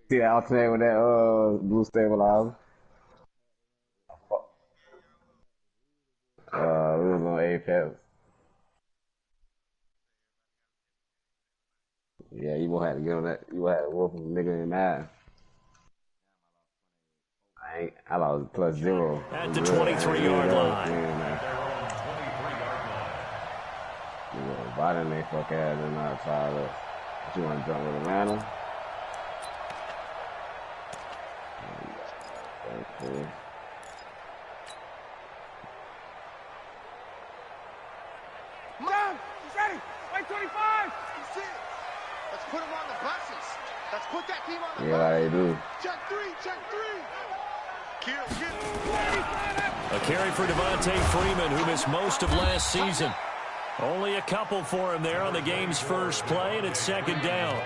See that alternate with that blue stabilizer. We was on Apex. Yeah, you gonna have to get on that. You gonna have to whoop a nigga in that. I lost +0. At the 23-yard line. Why didn't they fuck ass and not try to? You want to jump with Atlanta? Okay. Mom, he's ready. White 25. That's it. Let's put him on the buses. Let's put that team on the buses. Yeah, they do. Check three. A carry for Devontae Freeman, who missed most of last season. Only a couple for him there on the game's first play, and it's second down.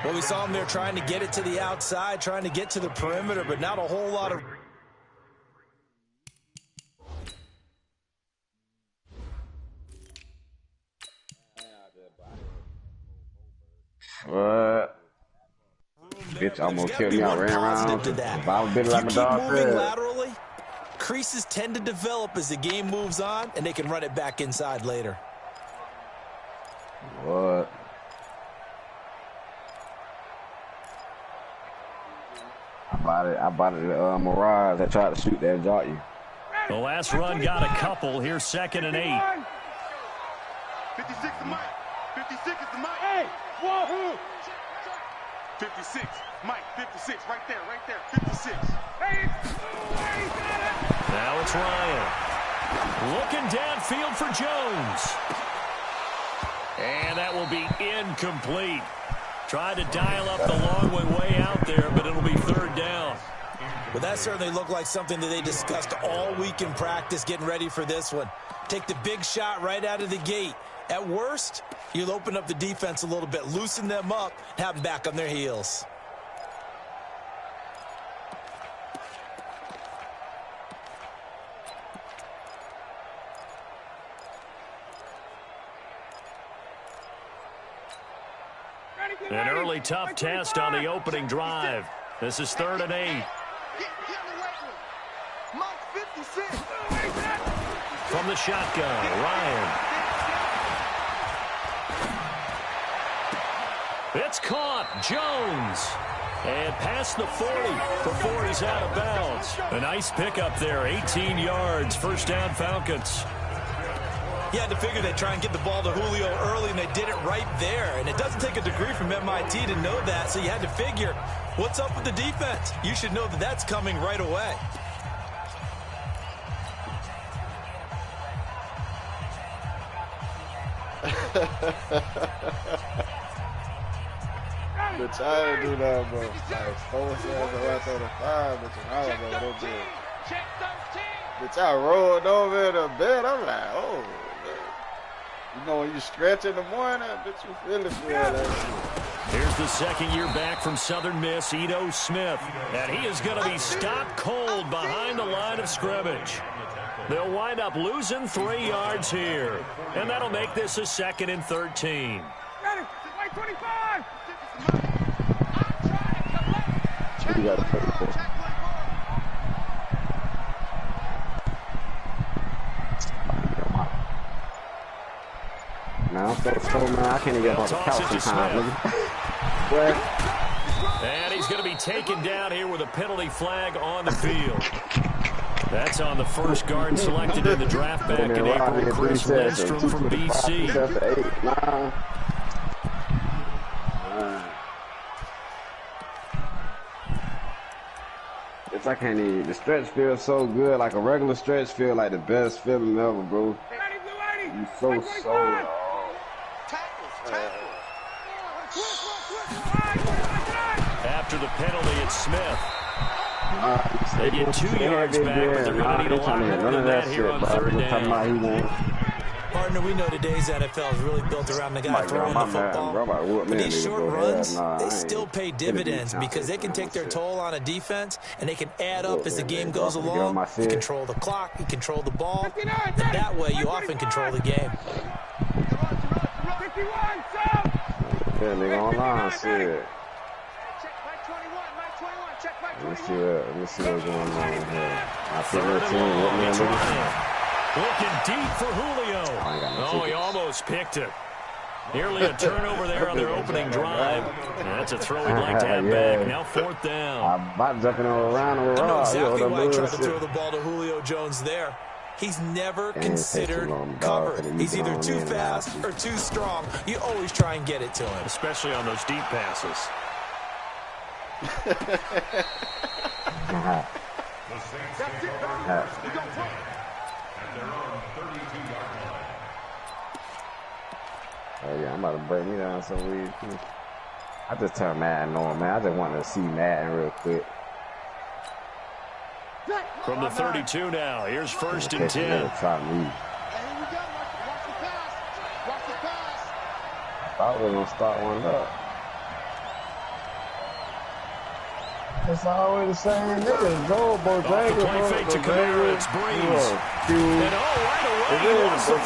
Well, we saw him there trying to get it to the outside, trying to get to the perimeter, but not a whole lot of... What? Bitch almost killed me. I ran around. If I was bigger like my dog said. Laterally, creases tend to develop as the game moves on, and they can run it back inside later. What? I bought it Mirage that tried to shoot that jot you. The last run got a couple. Here's 2nd and 8. 56 is Mike. 56 is the Mike. Hey, whoa. 56, Mike, 56, right there, 56. Now it's Ryan. Looking downfield for Jones. And that will be incomplete. Tried to dial up the long way out there, but it'll be 3rd down. Well, that certainly looked like something that they discussed all week in practice getting ready for this one. Take the big shot right out of the gate. At worst, you'll open up the defense a little bit, loosen them up, have them back on their heels. An early tough test on the opening drive. This is 3rd and 8. From the shotgun, Ryan. It's caught. Jones. And past the 40 before he's out of bounds. A nice pickup there. 18 yards. First down, Falcons. You had to figure they'd try and get the ball to Julio early, and they did it right there. And it doesn't take a degree from MIT to know that, so you had to figure, what's up with the defense? You should know that that's coming right away. But I didn't do that, bro. Like, 4 seconds right on the 5, but I was like, no good. But I rolled over in the bed. I'm like, oh, man. You know, when you stretch in the morning, bitch, you feel that shit. Here's the second-year back from Southern Miss, Ito Smith. And he is going to be stopped cold behind the line of scrimmage. They'll wind up losing 3 yards here. And that'll make this a 2nd and 13. Ready, white 25. You got to put it there. Man, I'm so man, I can't even get off the couch sometimes, nigga. And he's going to be taken down here with a penalty flag on the field. That's on the first guard selected in the draft back in April, Chris Lindstrom from BC. It's I can't even. The stretch feels so good, like a regular stretch feel like the best feeling ever, bro. You so After the penalty, it's Smith. They get 2 yards back, but they're going to need a lot more than that here on 3rd down. Partner, we know today's NFL is really built around the guy throwing the football. But these short runs, they still pay dividends because they can take their toll on a defense, and they can add up as the game goes along. You control the clock, you control the ball, and that way you often control the game. Yeah, nigga online, shit. Let me see what's going on here. I feel Third that and long. team. It's Ryan. Looking deep for Julio. Oh, he almost picked it. Nearly a turnover there on their opening drive. That's a throw he'd like to have back. Now 4th down. I'm about jumping around the I know raw. exactly why he tried to throw the ball to Julio Jones there. He's never considered covered. He's either too fast or too strong. You always try and get it to him. Especially on those deep passes. Oh yeah, I'm about to break me down some weed too. I just turned Madden on, man. I just wanted to see Madden real quick. From the 32 now, here's 1st and 10. Try me. Thought we were gonna start one up. It's always the same niggas. Go, Bojangles. The play fake to Kamara. It's Breeze. And right away, he lost the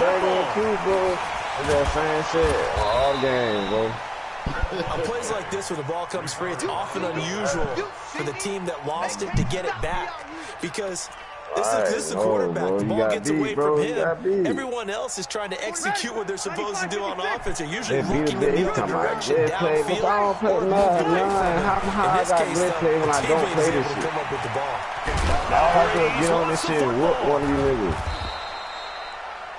football. It's that same shit all game, bro. On plays like this where the ball comes free, it's often unusual for the team that lost it to get it back. Because this is the quarterback. The ball gets away from him. Everyone else is trying to execute what they're supposed to do on offense. They're usually looking in the other direction, downfield, or moving away from it. In this case, the teammates is able to come up with the ball. All I do is get on this shit and whoop one of you niggas.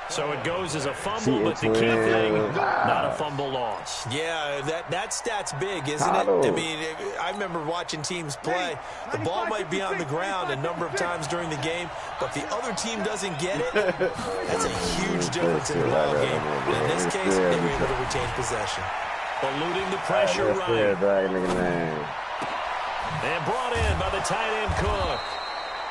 So it goes as a fumble, but the key thing, not a fumble loss. Yeah, that stat's big, isn't it? I mean, I remember watching teams play. The ball might be on the ground a number of times during the game, but if the other team doesn't get it, that's a huge difference in the ball game. And in this case, they were able to retain possession. Eluding the pressure right. And brought in by the tight end Cook.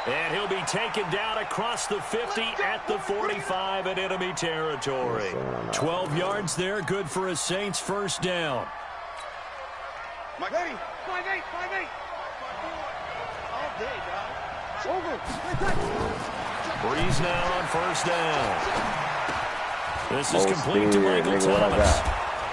And he'll be taken down across the 50 at the 45 in enemy territory. 12 yards there, good for a Saints 1st down. Mike, 5-8. Breeze now on 1st down. This is complete to Michael Thomas.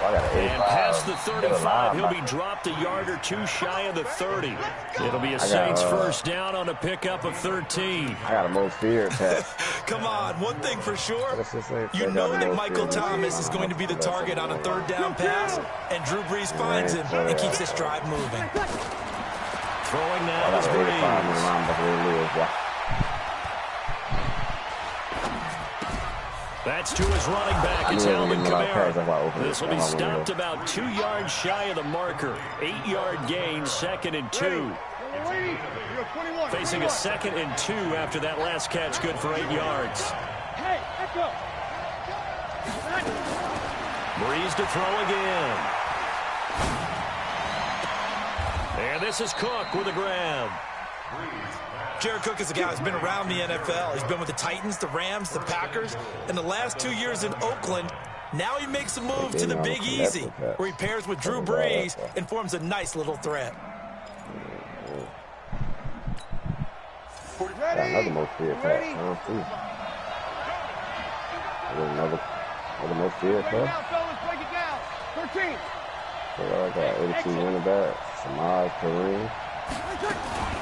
And past the 35, he'll be dropped a yard or two shy of the 30. It'll be a Saints 1st down on a pickup of 13. I got a most fear attack. Come on, one thing for sure, you know that Michael Thomas is going to be the target on a 3rd down pass, and Drew Brees finds him and keeps this drive moving. Throwing now is Brees. That's to his running back. It's Alvin Kamara. This will be stopped about 2 yards shy of the marker. 8-yard gain, 2nd and 2. Facing a 2nd and 2 after that last catch, good for 8 yards. Breeze to throw again. And this is Cook with a grab. Jared Cook is a guy who's been around the NFL. He's been with the Titans, the Rams, the Packers, and the last 2 years in Oakland. Now he makes a move to the Big Easy, where he pairs with Drew Brees and forms a nice little threat. Another most fear attack. Another most fear attack. 13. So I got 82 running back. Samaj, Kareem.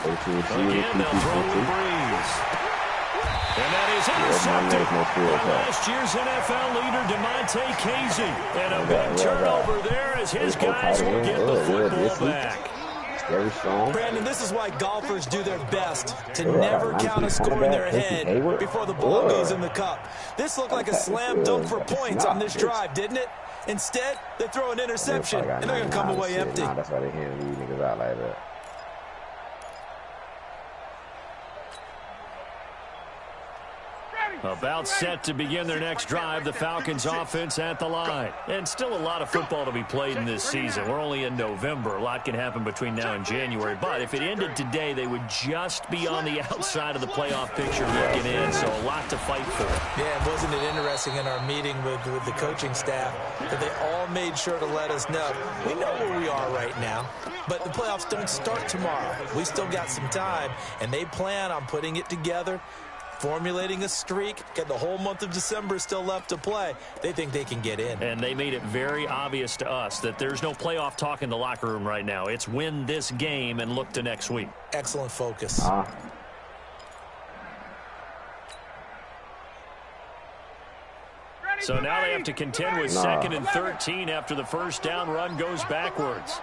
Again, they'll throw to Breeze. And that is intercepted by last year's NFL leader, DeMonte Casey. And a big turnover there as his guys will get the football back. Very strong. Brandon, this is why golfers do their best to never count a score in their head before the ball goes in the cup. This looked like a slam dunk for points on this drive, didn't it? Instead, they throw an interception, and they're going to come away empty. That's why they hand these niggas out like that. About set to begin their next drive, the Falcons offense at the line. And still a lot of football to be played in this season. We're only in November. A lot can happen between now and January. But if it ended today, they would just be on the outside of the playoff picture looking in. So a lot to fight for. Yeah, wasn't it interesting in our meeting with the coaching staff that they all made sure to let us know. We know where we are right now, but the playoffs don't start tomorrow. We still got some time, and they plan on putting it together formulating a streak, get the whole month of December still left to play. They think they can get in. And they made it very obvious to us that there's no playoff talk in the locker room right now. It's win this game and look to next week. Excellent focus. So now they have to contend with 2nd and 13 after the first down run goes backwards.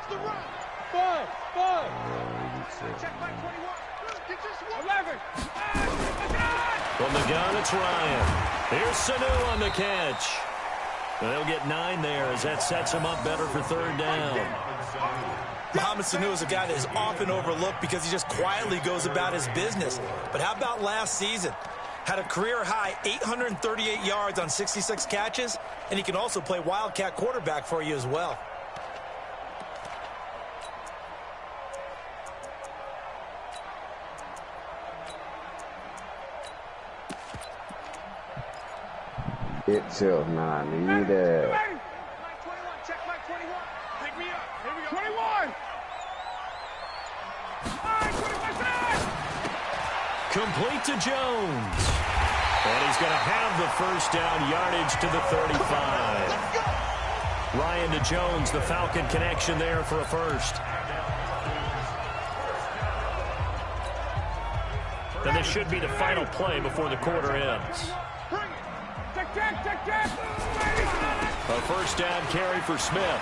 From the gun, it's Ryan. Here's Sanu on the catch. They'll get 9 there as that sets him up better for 3rd down. Mohamed Sanu is a guy that is often overlooked because he just quietly goes about his business. But how about last season? Had a career-high 838 yards on 66 catches, and he can also play Wildcat quarterback for you as well. It's not needed. Check Mike 21. Pick me up. Here we go. 21. Complete to Jones. And he's going to have the first down, yardage to the 35. Ryan to Jones, the Falcon connection there for a first. And this should be the final play before the quarter ends. A first down carry for Smith.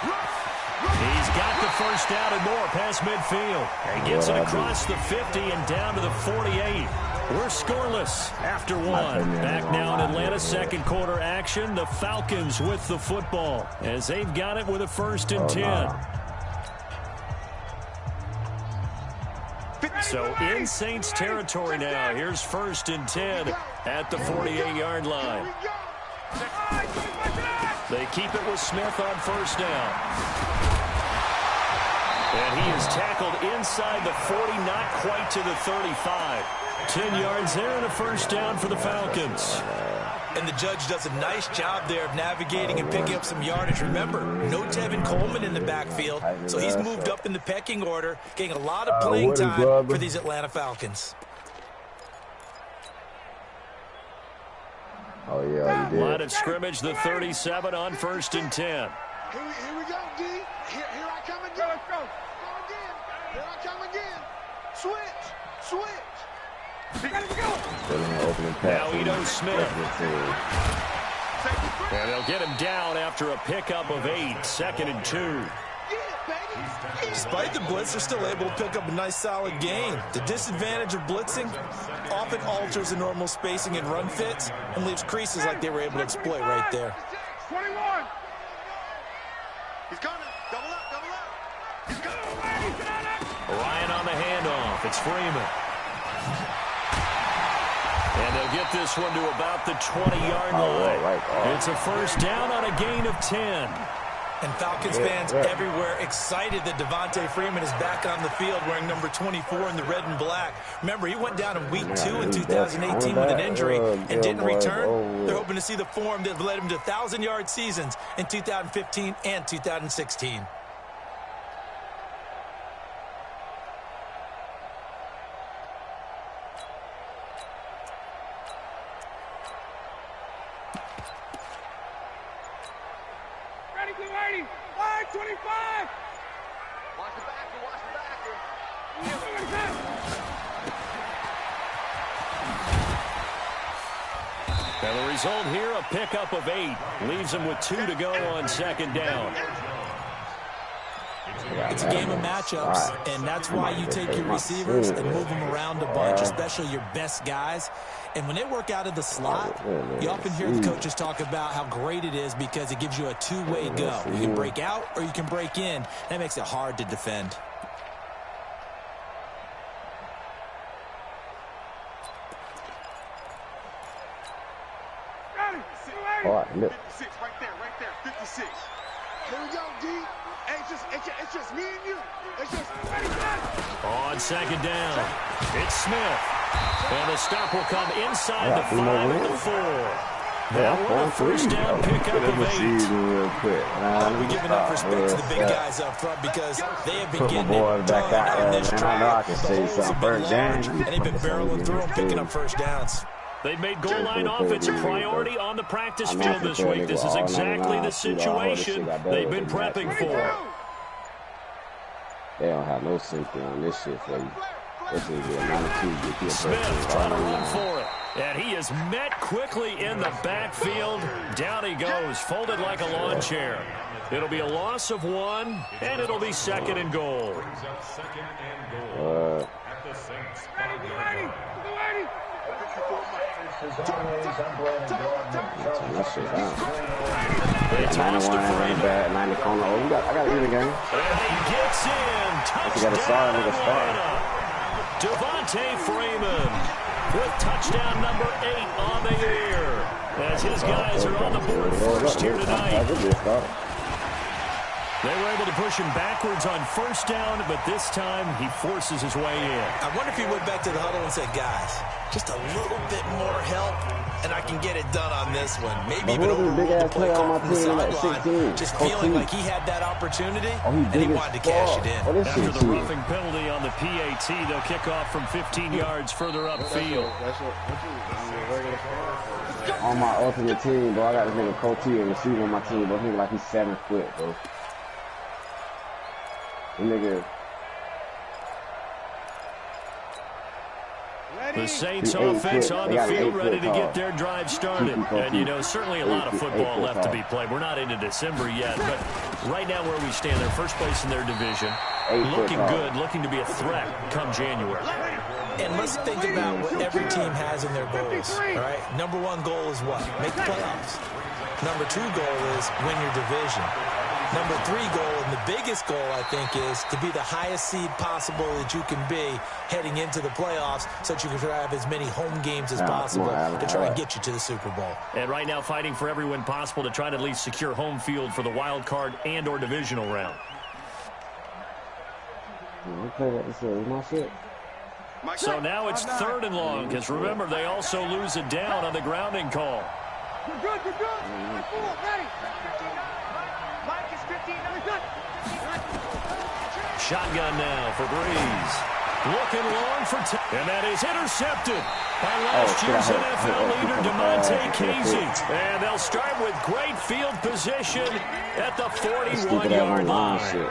He's got the first down and more past midfield. And gets it across the 50 and down to the 48. We're scoreless after 1. Back now in Atlanta, second quarter action. The Falcons with the football as they've got it with a 1st and 10. So in Saints territory now. Here's 1st and 10 at the 48-yard line. They keep it with Smith on 1st down. And he is tackled inside the 40, not quite to the 35. 10 yards there and a 1st down for the Falcons. And the judge does a nice job there of navigating and picking up some yardage. Remember, no Tevin Coleman in the backfield, so he's moved up in the pecking order, getting a lot of playing time for these Atlanta Falcons. Oh, yeah, you did. Line of scrimmage, the 37 on 1st and 10. Here we go, D. Here I come again. Let's go. Here I come again. Switch. Now Ito Smith. And they'll get him down after a pickup of 8, 2nd and 2. Despite the blitz, they're still able to pick up a nice solid gain. The disadvantage of blitzing often alters the normal spacing and run fits and leaves creases like they were able to exploit right there. 21. He's coming. Double up. He's coming. Ryan on the handoff. It's Freeman. And they'll get this one to about the 20-yard line. It's a 1st down on a gain of 10. And Falcons fans everywhere excited that Devontae Freeman is back on the field wearing number 24 in the red and black. Remember, he went down in week 2 in 2018 with an injury and didn't return. They're hoping to see the form that led him to 1,000-yard seasons in 2015 and 2016. Line 25. Watch the backer. And the result here, a pickup of 8. Leaves him with 2 to go on 2nd down. It's a game of matchups, and that's why you take your receivers and move them around a bunch, especially your best guys. And when they work out of the slot, you often hear the coaches talk about how great it is because it gives you a two-way go. You can break out or you can break in. That makes it hard to defend. All right, look. 56, right there, 56. Here we go, D. Hey, it's just me and you. It's just on 2nd down, it's Smith. And the stop will come inside the 5 and the 4. Now what a first down pickup of 8. Real quick. We're giving up respect to the big guys up front because they have been getting it back out on this man. drive. I know I can say something. First down. And they've been barreling through them, picking up first downs. They've made goal line offense a priority on the practice field this week. This is exactly the situation they've been prepping for. They don't have no safety on this shit for you. This is a 92. Smith trying to run for it. And he is met quickly in the backfield. Down he goes, folded like a lawn chair. It'll be a loss of 1, and it'll be 2nd and goal. They tossed to Freeman. 90 corner. I got to eat again. And he gets in. Touchdown, Atlanta. Devontae Freeman with touchdown number 8 on the year. As his guys are on the board first here tonight. They were able to push him backwards on first down, but this time he forces his way in. I wonder if he went back to the huddle and said, guys, just a little bit more help, and I can get it done on this one. Maybe even overrule the play call from the sideline, just feeling like he had that opportunity, and he wanted to cash it in. After the roughing penalty on the PAT, they'll kick off from 15 yards further upfield. On my ultimate team, bro, I got this nigga Coty and receiver on my team, bro. He like he's 7 foot, bro. Nigga. The Saints offense on the field ready to get their drive started. And, you know, certainly a lot of football left to be played. We're not into December yet, but right now where we stand, they're first place in their division. Looking good, looking to be a threat come January. And let's think about what every team has in their goals, all right? Number 1 goal is what? Make the playoffs. Number 2 goal is win your division. Number 3 goal, and the biggest goal, I think, is to be the highest seed possible that you can be heading into the playoffs so that you can have as many home games as possible to try and get you to the Super Bowl. And right now fighting for every win possible to try to at least secure home field for the wild card and or divisional round. So now it's 3rd and long, because remember, they also lose it down on the grounding call. You're good, you're good. Ready. Shotgun now for Breeze. Looking long for and that is intercepted by last year's NFL leader Demonte Casey. And they'll start with great field position at the 41-yard line. 59,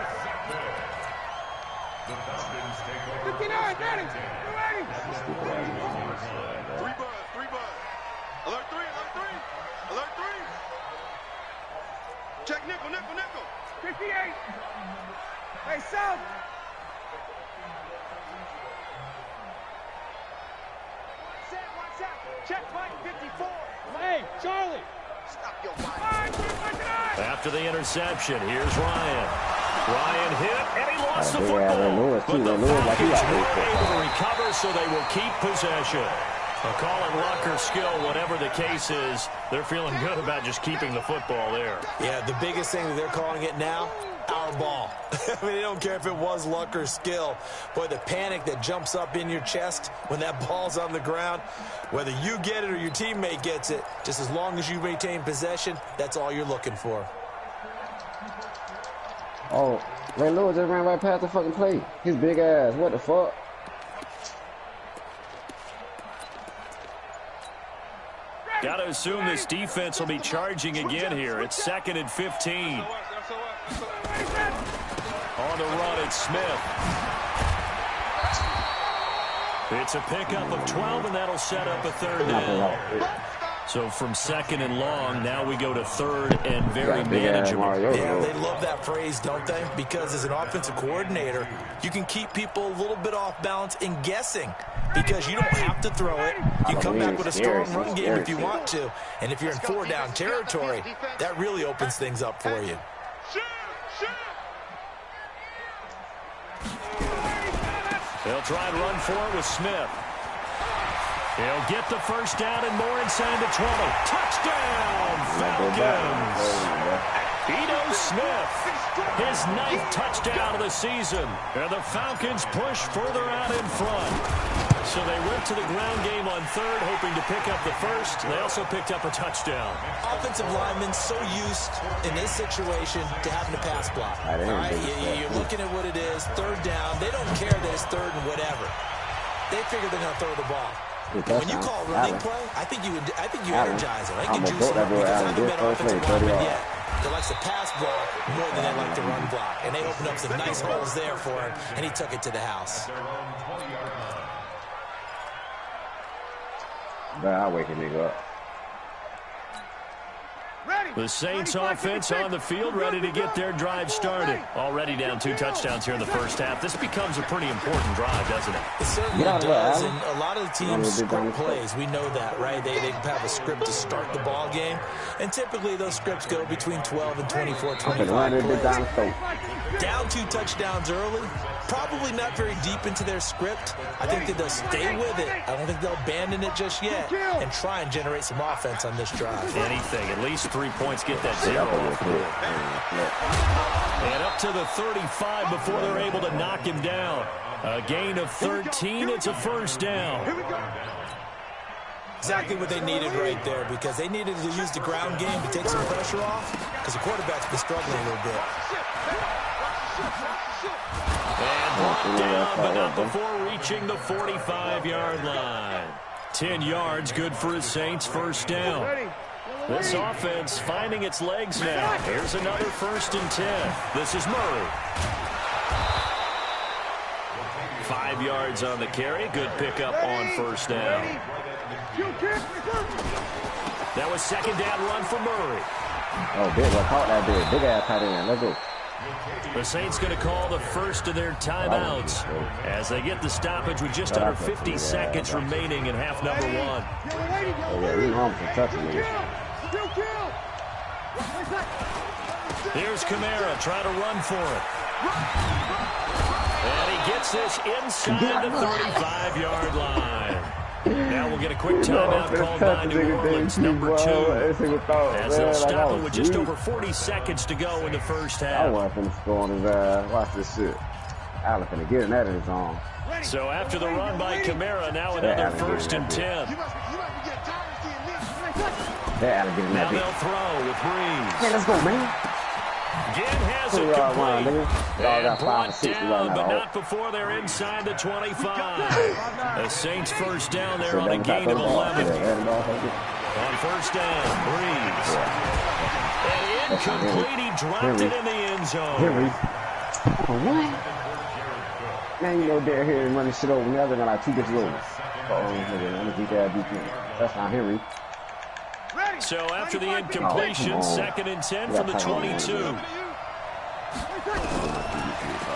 ready. Three buzz. Alert 3. Check nickel. 58. Hey, South. What's that? Check Mike 54. Hey, Charlie. Stop your mind. After the interception, here's Ryan. Ryan hit, and he lost the football. But the Falcons were able to recover, so they will keep possession. I'll call it luck or skill, whatever the case is. They're feeling good about just keeping the football there. Yeah, the biggest thing that they're calling it now, our ball. I mean, they don't care if it was luck or skill. Boy, the panic that jumps up in your chest when that ball's on the ground, whether you get it or your teammate gets it, just as long as you maintain possession, that's all you're looking for. Oh, Ray Lewis just ran right past the fucking play. His big ass. What the fuck? Got to assume this defense will be charging again here. It's 2nd and 15. On the run, it's Smith. It's a pickup of 12, and that'll set up a 3rd down. So from 2nd and long, now we go to 3rd and very manageable. Yeah, they love that phrase, don't they? Because as an offensive coordinator, you can keep people a little bit off balance and guessing because you don't have to throw it. You come back with a strong run game if you want to. And if you're in 4-down territory, that really opens things up for you. They'll try and run for it with Smith. He'll get the first down and more inside the 20. Touchdown, Falcons! Ito Smith, his 9th touchdown of the season. And the Falcons push further out in front. So they went to the ground game on third, hoping to pick up the first. They also picked up a touchdown. Offensive linemen so used in this situation to having to pass block. All right? You're looking at what it is, third down. They don't care that it's third and whatever. They figure they're going to throw the ball. When you call running play, I think you energize them. I think you juice them up because I haven't been offensive lineman yet. They like to pass block more than they like to run block. And they opened up some nice holes there for him, and he took it to the house. I'll wake a nigga up. The Saints offense on the field, ready to get their drive started. Already down 2 touchdowns here in the first half. This becomes a pretty important drive, doesn't it? It certainly does, and a lot of the teams script plays. We know that, right? They have a script to start the ball game, and typically those scripts go between 12 and 24, 25 plays. Down 2 touchdowns early, probably not very deep into their script. I think that they'll stay with it. I don't think they'll abandon it just yet and try and generate some offense on this drive. Anything, at least 3 points, get that 0 off. And up to the 35 before they're able to knock him down. A gain of 13, it's a first down. Exactly what they needed right there, because they needed to use the ground game to take some pressure off, because the quarterback's been struggling a little bit. And brought down, but not before reaching the 45-yard line. 10 yards, good for his Saints, first down. This offense finding its legs now. Here's another 1st and 10. This is Murray. 5 yards on the carry. Good pickup on first down. That was 2nd down run for Murray. Oh, big one. Caught that big. Big ass tight end. Let's go. The Saints going to call the first of their timeouts as they get the stoppage with just under 50 seconds remaining in half number 1. Oh, yeah, we home for touching me. Here's Kamara trying to run for it. And he gets this inside the 35-yard line. Now we'll get a quick timeout called by New Orleans, number 2. As they'll stop it with just over 40 seconds to go in the first half. I wasn't finna score on his ass. Watch this shit. Allen finna get in that in his zone. So after the run by Kamara, now another 1st and 10. Now they'll throw with Breeze. Hey, let's go, man. Again has it complete. And brought down, but not before they're inside the 25. The Saints first down there on a gain of 11. On first down, Breeze. And incomplete, he dropped it in the end zone. What? Man, you know they're here and running shit over me. They're like 2 gets over. I'm gonna keep that defense. That's not Henry. So after the incompletion, 2nd and 10 from the 22.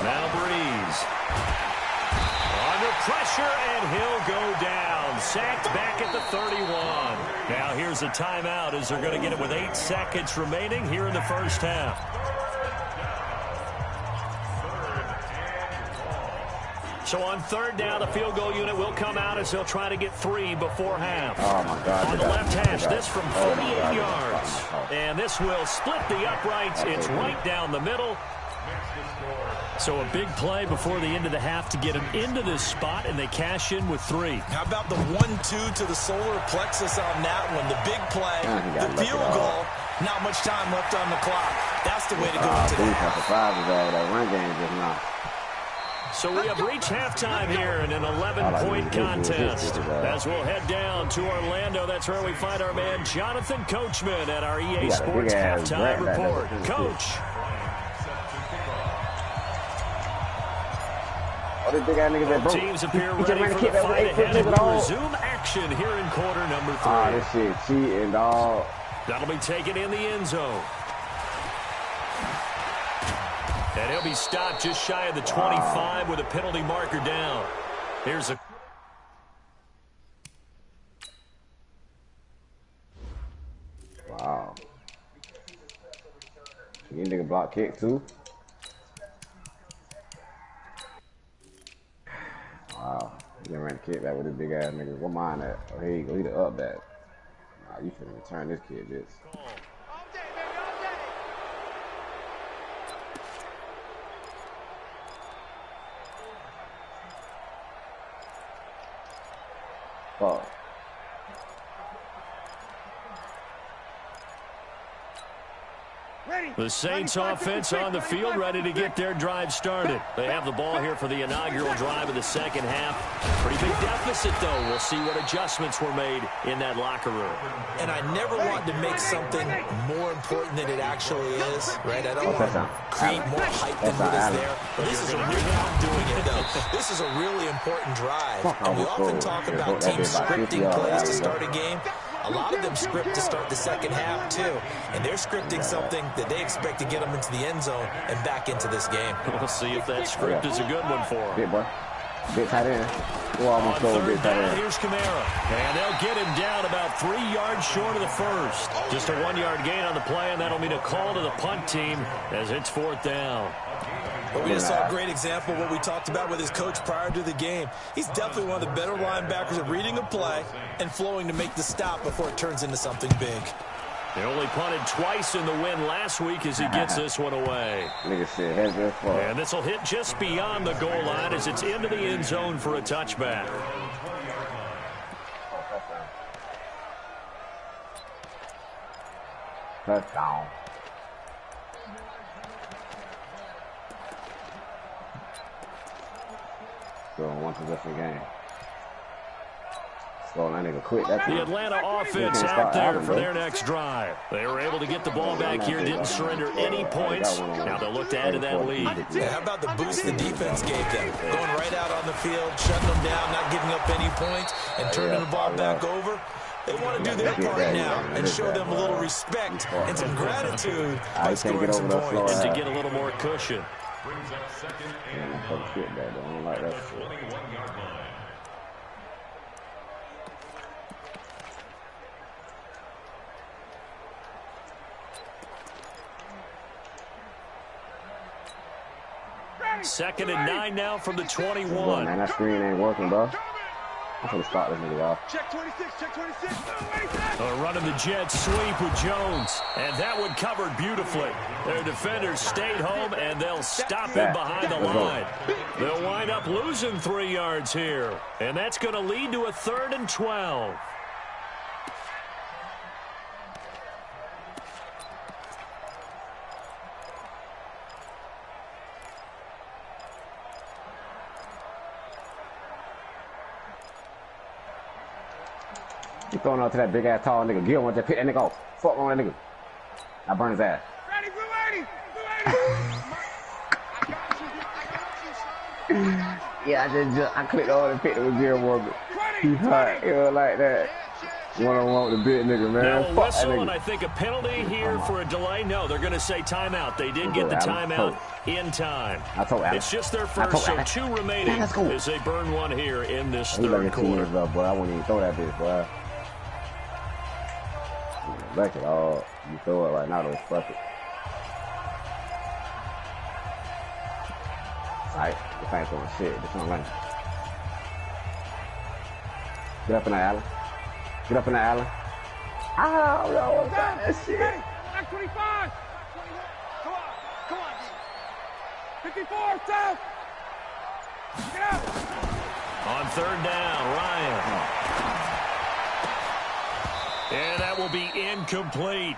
Now Breeze. Under pressure, and he'll go down. Sacked back at the 31. Now here's a timeout as they're going to get it with 8 seconds remaining here in the first half. So on 3rd down, the field goal unit will come out as they'll try to get 3 before half. Oh, my God. On the left hash, this from 48 yards. And this will split the uprights. It's right down the middle. So a big play before the end of the half to get them into this spot, and they cash in with 3. How about the 1-2 to the solar plexus on that one? The big play, the field goal, not much time left on the clock. That's the way to go into that run game just now. So we have reached halftime here in an 11-point contest. As we'll head down to Orlando, that's where we find our man Jonathan Coachman at our EA Sports Halftime Report. Coach. Both teams appear ready for the fight ahead, and we'll resume action here in quarter number 3. Ah, this shit cheating, dog. That'll be taken in the end zone. And he'll be stopped just shy of the 25 with a penalty marker down. Here's a... Wow. You nigga block kick too? Wow. You done ran the kick back with this big ass nigga. What mine at? Oh, here you go. He the up back. Nah, you finna return this kid, bitch. Oh. The Saints offense on the field, ready to get their drive started. They have the ball here for the inaugural drive of the second half. Pretty big deficit, though. We'll see what adjustments were made in that locker room. And I never want to make something more important than it actually is, right? I don't want to create more hype than what is there. But this is a really, I'm doing it, though. This is a really important drive. And we often talk about teams scripting plays to start a game. A lot of them script to start the second half, too. And they're scripting something that they expect to get them into the end zone and back into this game. We'll see if that script is a good one for them. Big boy. Big tight end. Almost on third big tight down, end. here's Kamara. And they'll get him down about 3 yards short of the first. Just a 1-yard gain on the play, and that'll mean a call to the punt team as it's fourth down. But we just saw a great example of what we talked about with his coach prior to the game. He's definitely one of the better linebackers at reading a play and flowing to make the stop before it turns into something big. They only punted twice in the win last week as he gets this one away. And this will hit just beyond the goal line as it's into the end zone for a touchback. Touchdown. So one possession game. So that nigga quit that time. The Atlanta offense out there for their next drive. They were able to get the ball back here, didn't surrender any points. Now they'll look to add to that lead. Yeah, how about the boost the defense gave them? Going right out on the field, shutting them down, not giving up any points, and turning the ball back over. They want to do their part now and show them a little respect and some gratitude by scoring some points. And to get a little more cushion. Second and 9 now from the 21. Man, that screen ain't working, bro. I'm going to start this nigga off. Check 26, check 26. Running the jet sweep with Jones. And that one covered beautifully. Their defenders stayed home, and they'll stop him behind the line. They'll wind up losing 3 yards here. And that's going to lead to a 3rd and 12. You throwing out to that big ass tall nigga. Gil want to pick that nigga off. Fuck on that nigga. I burn his ass. Ready, blue 80. Yeah, I clicked on and picked it with Gil Morgan. He's hot. You know, like that. One-on-one with the big nigga, man. Now a whistle and I think a penalty here for a delay. No, they're going to say timeout. They did get the timeout in time. It's just their first, so 2 remaining as they burn one here in this third quarter. Boy. I wouldn't even throw that bitch, boy. Back it all. You throw it right now, though. Fuck it. Alright, this ain't throwing shit. This one running. Get up in there, Allen. Get up in there, Allen. Oh, no, what's that shit? Back 25. Come on. 54, south. Get out. On 3rd down, Ryan. And that will be incomplete.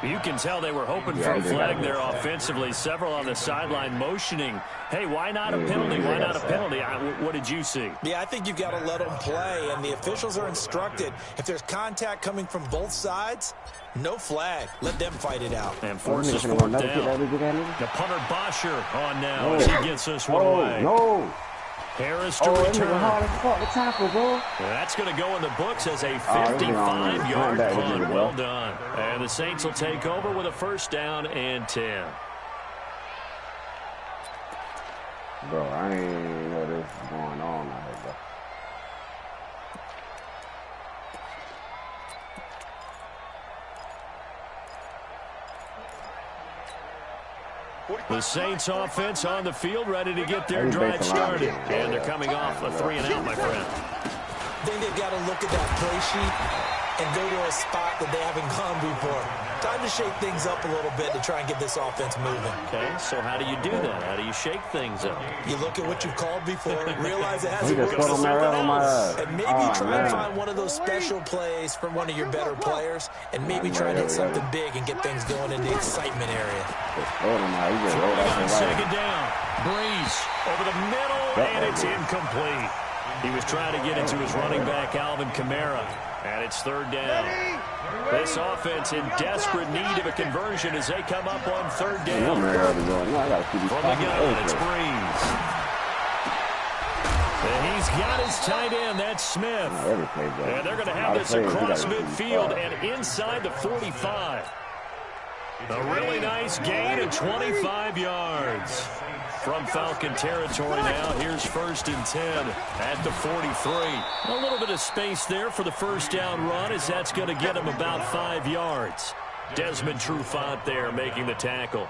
You can tell they were hoping for a flag there offensively. Several on the sideline motioning. Hey, why not a penalty? Why not a penalty? What did you see? Yeah, I think you've got to let them play, and the officials are instructed. If there's contact coming from both sides, no flag. Let them fight it out. And forces 4th down. The punter Bosher on now as he gets this one away. No. Harris to return. Bro. That's going to go in the books as a 55-yard punt. Well done. And the Saints will take over with a 1st down and 10. Bro, I ain't know this is going on out here, bro. The Saints offense on the field ready to get their drive started. And they're coming off a 3-and-out, my friend. I think they've got to look at that play sheet and go to a spot that they haven't gone before. Time to shake things up a little bit to try and get this offense moving. Okay, so how do you do that? How do you shake things up? You look at what you've called before, realize it He hasn't just worked, put him right on my ass. and maybe try and find one of those special plays from one of your better players, and maybe try and hit something big and get things going in the excitement area. Throwing on second down. Breeze over the middle, and it's incomplete. He was trying to get into his running back, Alvin Kamara, and it's third down. This offense in desperate need of a conversion as they come up on third down. From the gun, it's Breeze. And he's got his tight end, that's Smith. And they're going to have this across midfield and inside the 45. A really nice gain of 25 yards. From Falcon territory now, here's 1st and 10 at the 43. A little bit of space there for the first down run as that's going to get him about 5 yards. Desmond Trufant there making the tackle.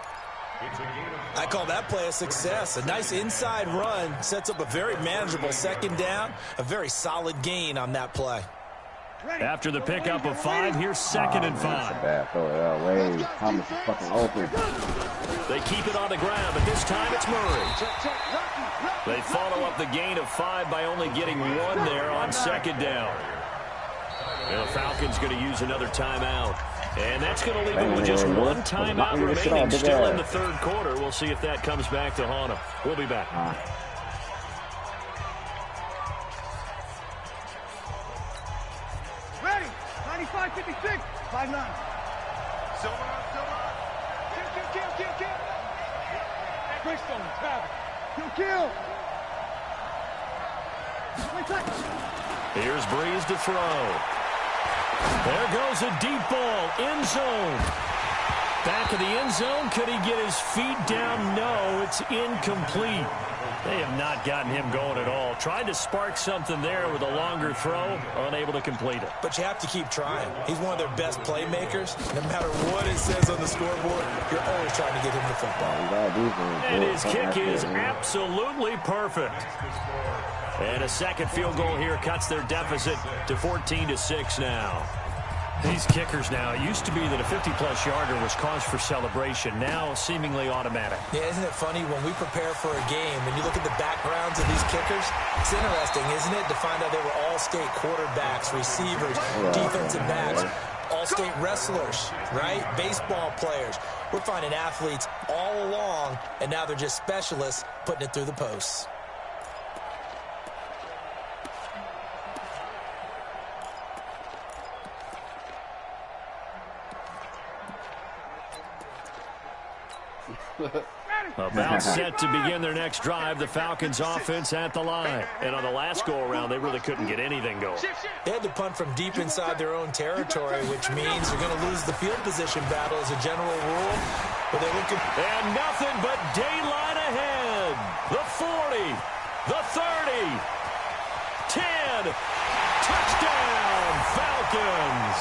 I call that play a success. A nice inside run sets up a very manageable second down. A very solid gain on that play. After the pickup of 5, here's 2nd and 5. Bad throw it out way. Thomas is fucking open. They keep it on the ground, but this time it's Murray. They follow up the gain of 5 by only getting 1 there on second down. And the Falcons going to use another timeout. And that's going to leave them with just 1 timeout remaining still in the third quarter. We'll see if that comes back to haunt them. We'll be back. Ready. 95, 56, 5-9. Silver. Kill. Greystone, Travis. Kill. Here's Breeze to throw. There goes a deep ball. End zone. Back of the end zone. Could he get his feet down? No, it's incomplete. They have not gotten him going at all. Tried to spark something there with a longer throw. Unable to complete it. But you have to keep trying. He's one of their best playmakers. No matter what it says on the scoreboard, you're always trying to get him the football. And his kick is absolutely perfect. And a second field goal here cuts their deficit to 14-6 now. These kickers now, it used to be that a 50-plus yarder was cause for celebration. Now seemingly automatic. Yeah, isn't it funny when we prepare for a game, when you look at the backgrounds of these kickers, it's interesting, isn't it, to find out they were all-state quarterbacks, receivers, defensive backs, all-state wrestlers, right? Baseball players. We're finding athletes all along, and now they're just specialists putting it through the posts. About set to begin their next drive, the Falcons offense at the line. And on the last go-around, they really couldn't get anything going. They had to punt from deep inside their own territory, which means they're going to lose the field position battle as a general rule. But they're looking... And nothing but daylight ahead. The 40, the 30, 10, touchdown, Falcons.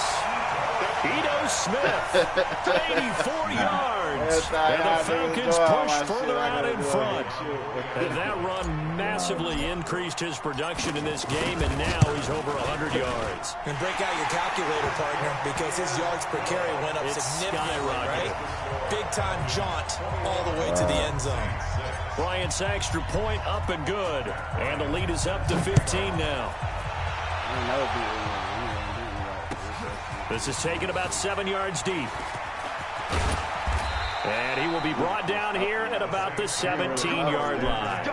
Ito Smith, 84 yards. And the Falcons push further out in front. And that run massively increased his production in this game, and now he's over 100 yards. And break out your calculator, partner, because his yards per carry went up significantly, right? Big-time jaunt all the way to the end zone. Bryant's extra point up and good. And the lead is up to 15 now. This is taken about 7 yards deep. And he will be brought down here at about the 17-yard line.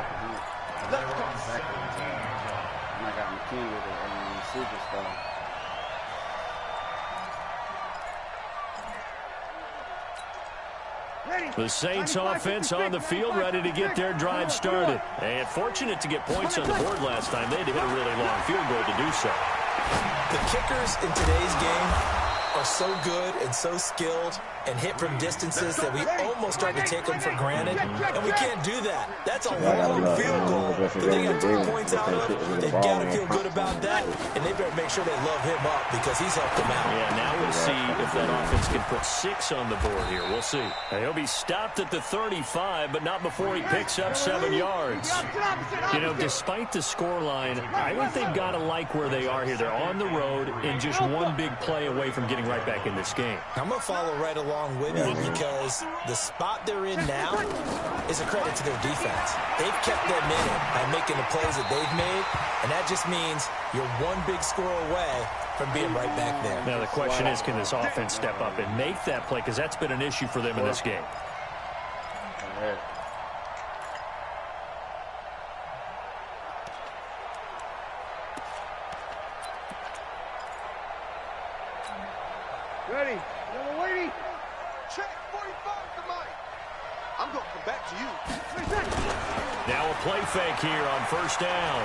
The Saints offense on the field, ready to get their drive started. And fortunate to get points on the board last time. They had to hit a really long field goal to do so. The kickers in today's game are so good and so skilled and hit from distances that we almost start to take them for granted, and we can't do that. That's a long field goal they got 3 points out of, they've got to feel good about that, and they better make sure they love him up because he's helped them out. Yeah, now we'll see if that offense can put 6 on the board here. We'll see. He'll be stopped at the 35, but not before he picks up 7 yards. You know, despite the scoreline, I think they've got to like where they are here. They're on the road and just one big play away from getting right back in this game. I'm going to follow right along with you because the spot they're in now is a credit to their defense. They've kept them in it by making the plays that they've made, and that just means you're one big score away from being right back there. Now the question is, can this offense step up and make that play? Because that's been an issue for them in this game. Ready. Number 80. Check 45 to Mike. I'm going to come back to you. Now a play fake here on first down.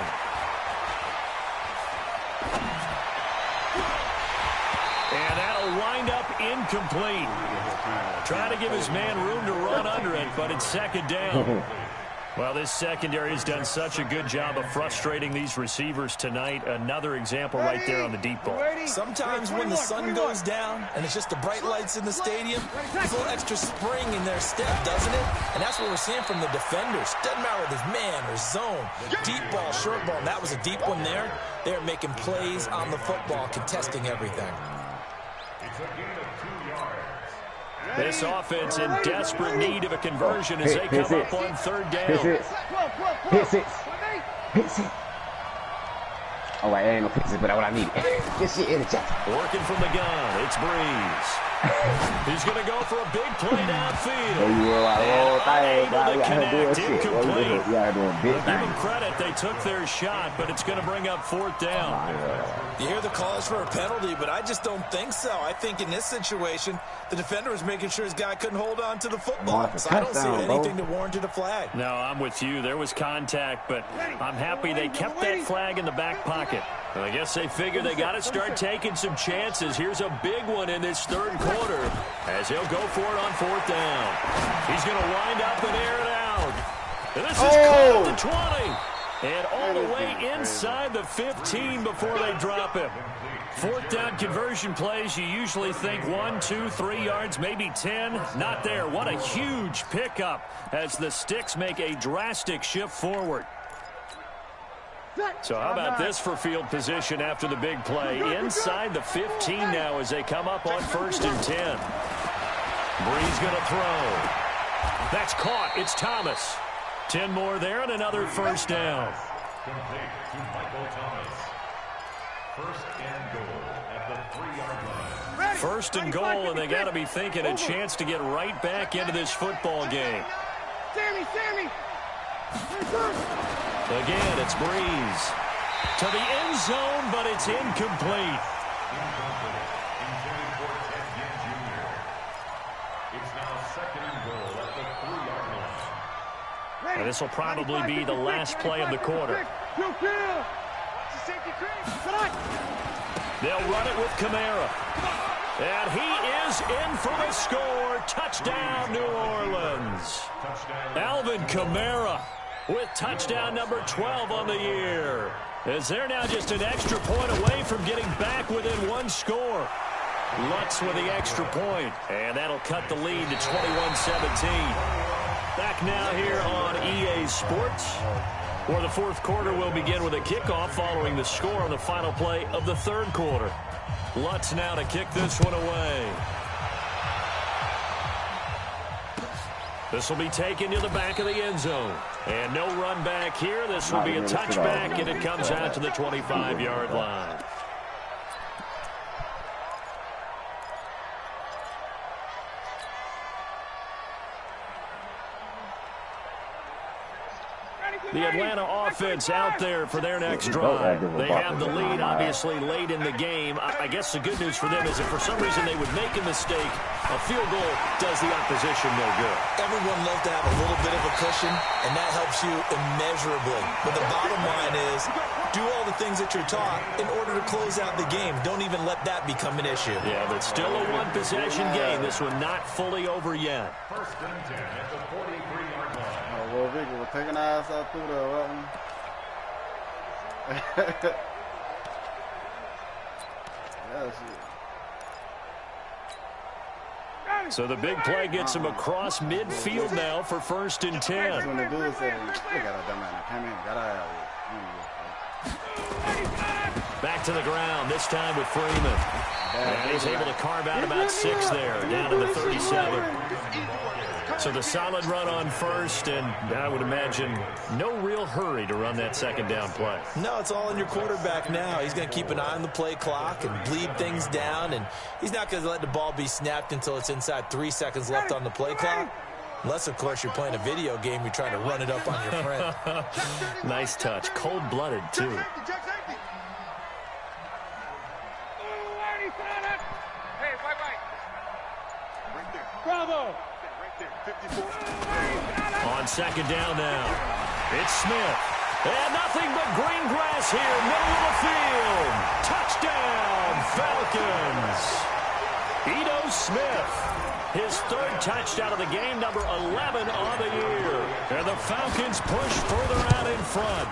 And that'll wind up incomplete. Trying to give his man room to run under it, but it's second down. Well, this secondary has done such a good job of frustrating these receivers tonight. Another example right there on the deep ball. Sometimes when the sun goes down and it's just the bright lights in the stadium, there's a little extra spring in their step, doesn't it? And that's what we're seeing from the defenders. Doesn't matter if it's man or zone, deep ball, short ball. And that was a deep one there. They're making plays on the football, contesting everything. It's a gain of 2 yards. This offense in desperate need of a conversion as they come up on third down. Hit six. Oh, I ain't no pixie, but that's what I need. Get shit in the chat. Working from the gun, it's Breeze. He's going to go for a big play downfield. Unable to connect, incomplete. Give them credit, they took their shot, but it's going to bring up fourth down. You hear the calls for a penalty, but I just don't think so. I think in this situation, the defender was making sure his guy couldn't hold on to the football. So I don't see anything that warranted a flag. No, I'm with you. There was contact, but I'm happy they kept that flag in the back pocket. Well, I guess they figure they got to start taking some chances. Here's a big one in this third quarter as he'll go for it on fourth down. He's going to wind up and air it out. And this is caught at the 20. And all the way inside the 15 before they drop him. Fourth down conversion plays, you usually think 1, 2, 3 yards, maybe 10. Not there. What a huge pickup as the Sticks make a drastic shift forward. So how about this for field position after the big play? Inside the 15 now as they come up on 1st and 10. Breeze going to throw. That's caught. It's Thomas. 10 more there and another first down. Complete to Michael Thomas. First and goal at the 3-yard line. First and goal, and they got to be thinking a chance to get right back into this football game. Sammy. Again, it's Breeze. To the end zone, but it's incomplete. Intended for Ted Ginn Jr. It's now second and goal at the 3-yard line. And this will probably be the last play of the quarter. They'll run it with Kamara. And he is in for the score. Touchdown, New Orleans. Alvin Kamara with touchdown number 12 on the year. As they're now just an extra point away from getting back within 1 score. Lutz with the extra point. And that'll cut the lead to 21-17. Back now here on EA Sports, where the fourth quarter will begin with a kickoff following the score on the final play of the third quarter. Lutz now to kick this one away. This will be taken to the back of the end zone. And no run back here. This will be a touchback, and it comes out to the 25-yard line. The Atlanta offense out there for their next drive. They have the lead, obviously, late in the game. I guess the good news for them is if for some reason they would make a mistake, a field goal does the opposition no good. Everyone loves to have a little bit of a cushion, and that helps you immeasurably. But the bottom line is, do all the things that you're taught in order to close out the game. Don't even let that become an issue. Yeah, but still a one-possession game. This one not fully over yet. First and 10 at the 43-yard line. Will Vicky was taking our ass out through the So the big play gets him across midfield now for 1st and 10. When the dude said, back to the ground, this time with Freeman. And he's able to carve out about 6 there, down to the 37. So the solid run on 1st, and I would imagine no real hurry to run that 2nd down play. No, it's all in your quarterback now. He's going to keep an eye on the play clock and bleed things down, and he's not going to let the ball be snapped until it's inside 3 seconds left on the play clock. Unless, of course, you're playing a video game, you're trying to run it up on your friend. Nice touch. Cold-blooded, too. Bravo! On 2nd down now, it's Smith. And nothing but green grass here, middle of the field. Touchdown, Falcons. Ito Smith, his 3rd touchdown of the game, number 11 on the year. And the Falcons push further out in front.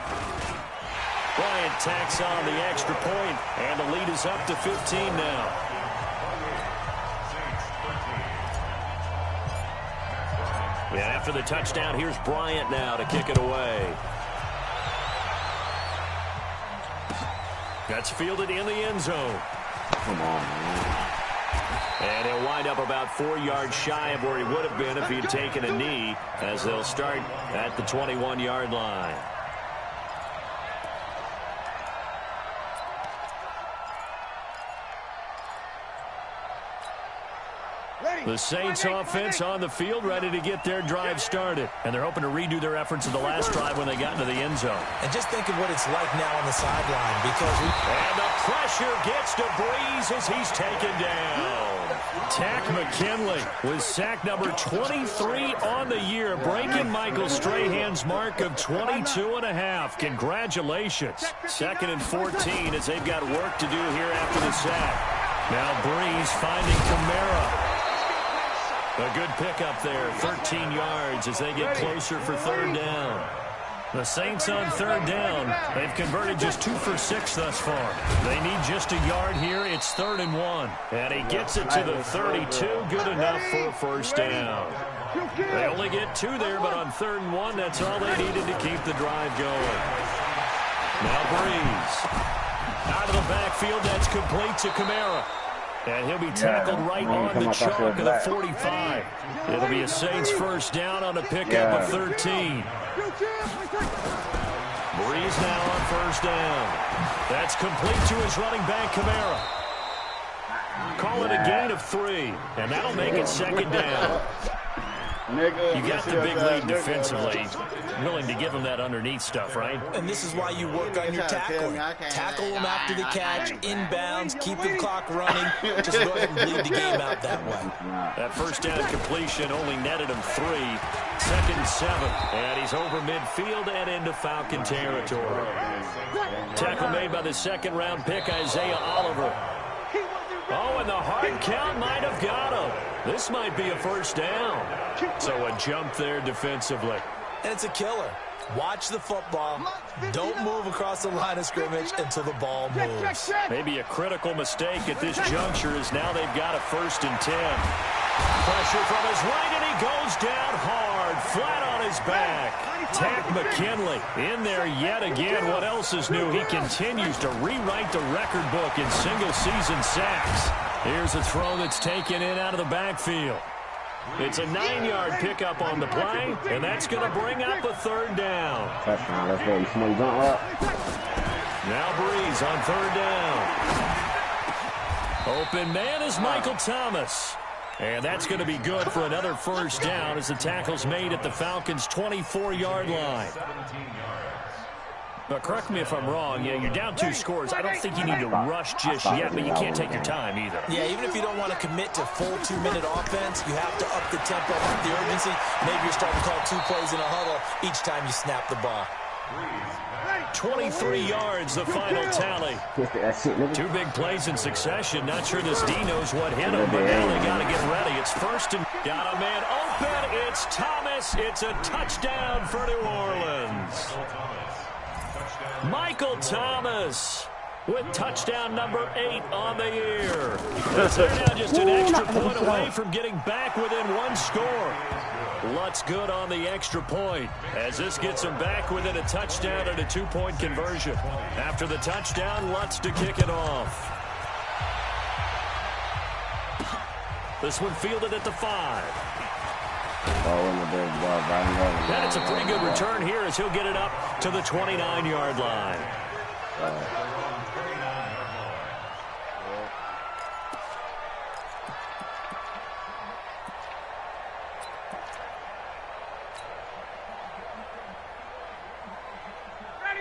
Bryant tacks on the extra point, and the lead is up to 15 now. And after the touchdown, here's Bryant now to kick it away. That's fielded in the end zone. Come on, man. And he'll wind up about 4 yards shy of where he would have been if he had taken a knee, as they'll start at the 21-yard line. The Saints offense on the field, ready to get their drive started. And they're hoping to redo their efforts of the last drive when they got into the end zone. And just think of what it's like now on the sideline, because and the pressure gets to Breeze as he's taken down. Tack McKinley with sack number 23 on the year, breaking Michael Strahan's mark of 22.5. Congratulations. 2nd and 14 as they've got work to do here after the sack. Now Breeze finding Kamara. A good pickup there, 13 yards as they get closer for 3rd down. The Saints on 3rd down. They've converted just 2 for 6 thus far. They need just a yard here. It's 3rd and 1. And he gets it to the 32. Good enough for a 1st down. They only get 2 there, but on 3rd and 1, that's all they needed to keep the drive going. Now Breeze. Out of the backfield, that's complete to Kamara. And he'll be tackled right on the chalk of the 45. It'll be a Saints 1st down on a pickup of 13. Breeze now on 1st down. That's complete to his running back, Kamara. Call it a gain of 3, and that'll make it 2nd down. You got the big lead defensively. Willing to give him that underneath stuff, right? And this is why you work on your tackling. Tackle them after the catch, inbounds, keep the clock running. Just go ahead and bleed the game out that way. That 1st down completion only netted him 3. 2nd and 7. And he's over midfield and into Falcon territory. Tackle made by the 2nd-round pick, Isaiah Oliver. Oh, and the hard count might have got him. This might be a 1st down. So a jump there defensively. And it's a killer. Watch the football. Don't move across the line of scrimmage until the ball moves. Maybe a critical mistake at this juncture is now they've got a 1st and 10. Pressure from his right, and he goes down hard, flat on his back. Tack McKinley in there yet again. What else is new? He continues to rewrite the record book in single-season sacks. Here's a throw that's taken in out of the backfield. It's a 9-yard pickup on the play, and that's going to bring up a 3rd down. Touchdown, let's go. Somebody jump up. Now Breeze on 3rd down. Open man is Michael Thomas. And that's going to be good for another 1st down as the tackle's made at the Falcons' 24-yard line. But correct me if I'm wrong, you're down 2 scores. I don't think you need to rush just yet, but you can't take your time either. Yeah, even if you don't want to commit to full 2-minute offense, you have to up the tempo, up the urgency. Maybe you're starting to call 2 plays in a huddle each time you snap the ball. 23 yards, the final tally. 2 big plays in succession. Not sure this D knows what hit him, but now they got to get ready. It's 1st and got a man open. It's Thomas. It's a touchdown for New Orleans. Michael Thomas with touchdown number 8 on the year. They're now just an extra point away from getting back within 1 score. Lutz good on the extra point as this gets them back within a touchdown and a 2-point conversion. After the touchdown, Lutz to kick it off. This one fielded at the 5. And it's a pretty good return here as he'll get it up to the 29-yard line.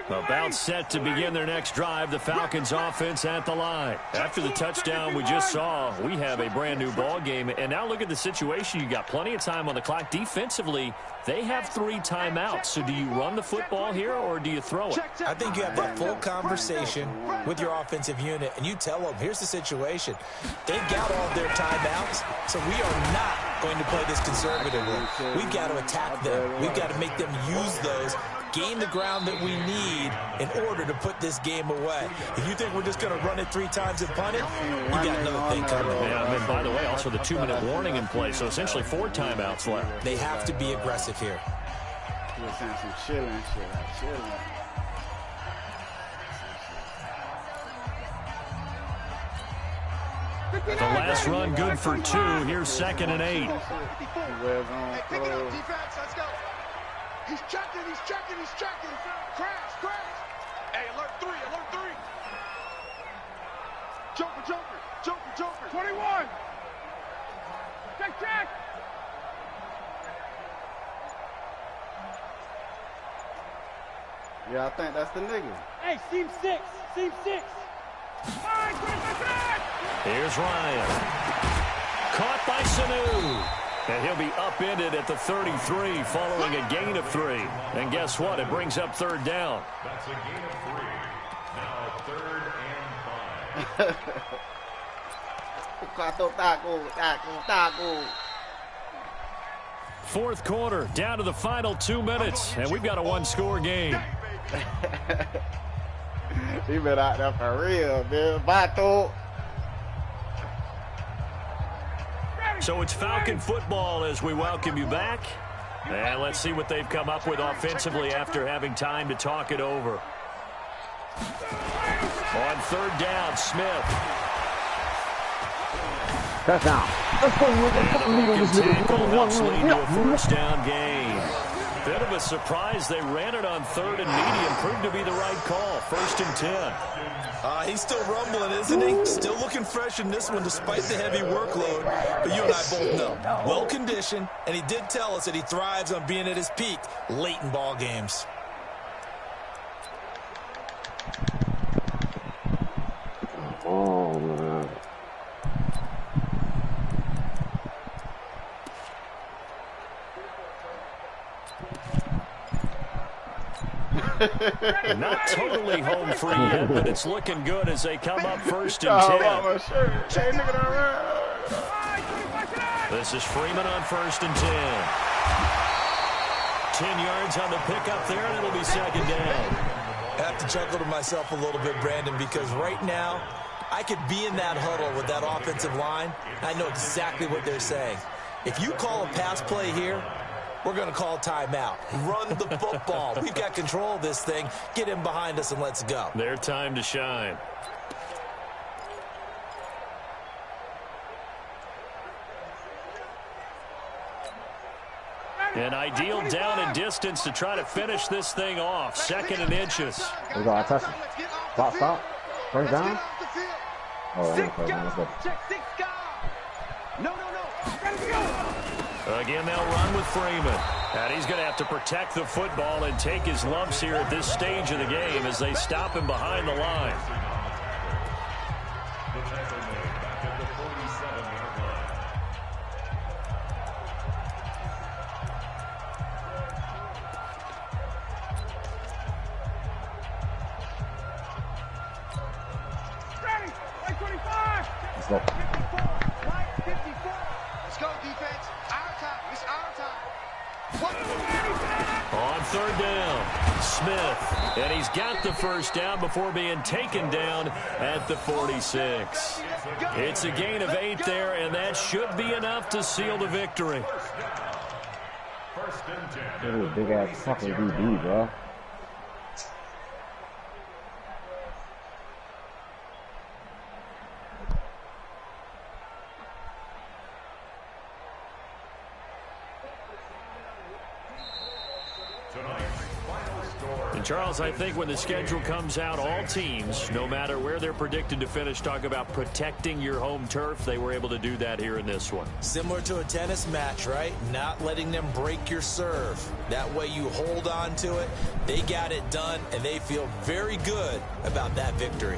About set to begin their next drive, the Falcons offense at the line. After the touchdown we just saw, we have a brand new ball game. And now look at the situation. You got plenty of time on the clock. Defensively, they have 3 timeouts. So do you run the football here or do you throw it? I think you have that full conversation with your offensive unit, and you tell them, here's the situation. They've got all their timeouts, so we are not going to play this conservatively. We've got to attack them. We've got to make them use those, gain the ground that we need in order to put this game away. If you think we're just going to run it 3 times and punt it, you got another thing coming. Yeah, and then, by the way, also the 2-minute warning in play, so essentially 4 timeouts left. They have to be aggressive here. Some chilling. The last run good for 2. Here's 2nd and 8. Pick it up, defense. Let's go. He's checking. Crash. Hey, alert 3. Joker. 21. Check. Yeah, I think that's the nigga. Hey, seam 6. 5, 25. Here's Ryan. Caught by Sanu. And he'll be upended at the 33 following a gain of 3. And guess what? It brings up 3rd down. That's a gain of 3. Now 3rd and 5. Fourth quarter, down to the final 2 minutes, and we've got a 1-score game. He been out there for real, man. Bato. So it's Falcon football as we welcome you back. And let's see what they've come up with offensively after having time to talk it over. On 3rd down, Smith. Touchdown. Let's go. Helps lead to a 1st down gain. Bit of a surprise. They ran it on 3rd and medium. Proved to be the right call. 1st and 10. He's still rumbling, isn't he? Still looking fresh in this one despite the heavy workload. But you and I both know, well-conditioned, and he did tell us that he thrives on being at his peak late in ball games. Oh, man. Not totally home free yet, but it's looking good as they come up 1st and 10. This is Freeman on 1st and 10. 10 yards on the pickup there, and it'll be 2nd down. I have to chuckle to myself a little bit, Brandon, because right now I could be in that huddle with that offensive line. I know exactly what they're saying. If you call a pass play here, we're going to call timeout. Run the football. We've got control of this thing. Get him behind us and let's go. Their time to shine. An ideal down and distance to try to finish this thing off. 2nd and inches. We got a touch. Stop. 1st down. Oh, let's go. No. Let's go. Again, they'll run with Freeman. And he's going to have to protect the football and take his lumps here at this stage of the game as they stop him behind the line. The tackle made back at the 47-yard line. Ready. 25. Let's go. 54. Let's go, defense. Our time. It's our time. On third down, Smith. And he's got the first down before being taken down at the 46. It's a gain of 8 there, and that should be enough to seal the victory. First and 10. That is big ass fucking DB, bro. And Charles, I think when the schedule comes out, all teams, no matter where they're predicted to finish, talk about protecting your home turf. They were able to do that here in this one. Similar to a tennis match, right? Not letting them break your serve. That way you hold on to it. They got it done, and they feel very good about that victory.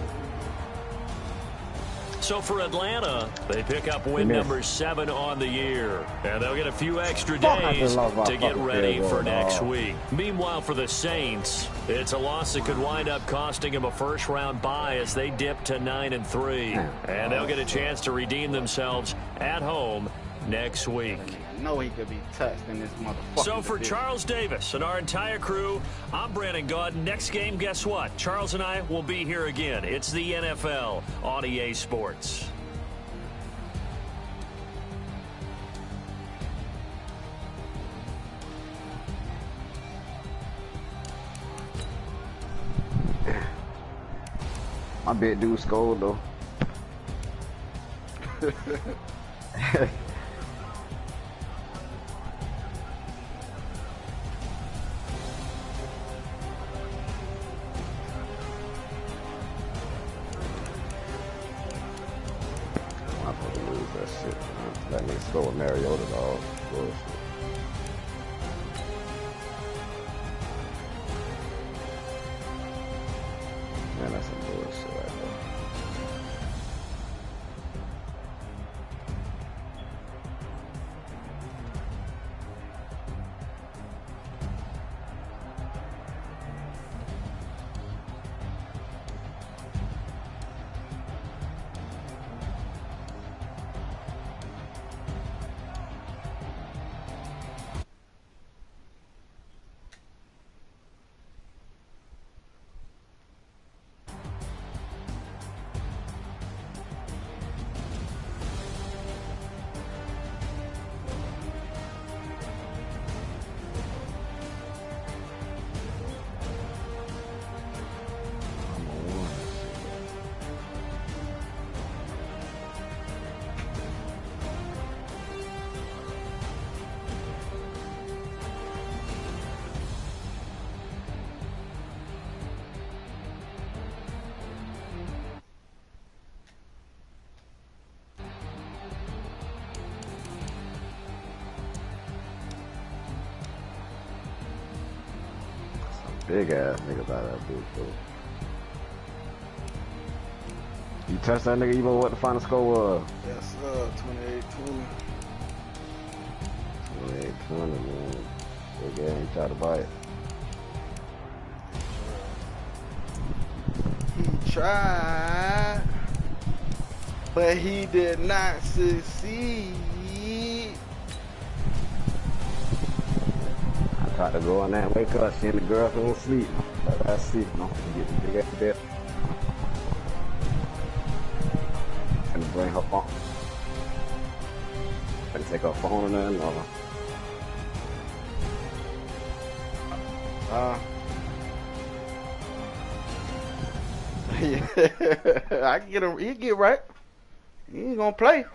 So for Atlanta, they pick up win number 7 on the year. And they'll get a few extra days to get ready for next week. Meanwhile, for the Saints, it's a loss that could wind up costing them a first-round bye as they dip to 9-3. And they'll get a chance to redeem themselves at home next week. Know he could be touched in this motherfucker. So for Charles Davis and our entire crew, I'm Brandon Gaudin. Next game, guess what? Charles and I will be here again. It's the NFL on EA Sports. My big dude scored though. That nigga score with Mariota, dog. Bullshit. Man, that's some bullshit right there. Big ass niggas out of that bitch, though. You touched that nigga, you know what the final score was? Yes, 28-20. 28-20, man. Big ass, he tried to bite it. He tried, but he did not succeed. Tried to go on that wake up, she and the girl don't sleep. Let her sleep, no. Get the big ass bed. And bring her phone. And take her phone and then yeah, I can get him. He get right. He ain't gonna play.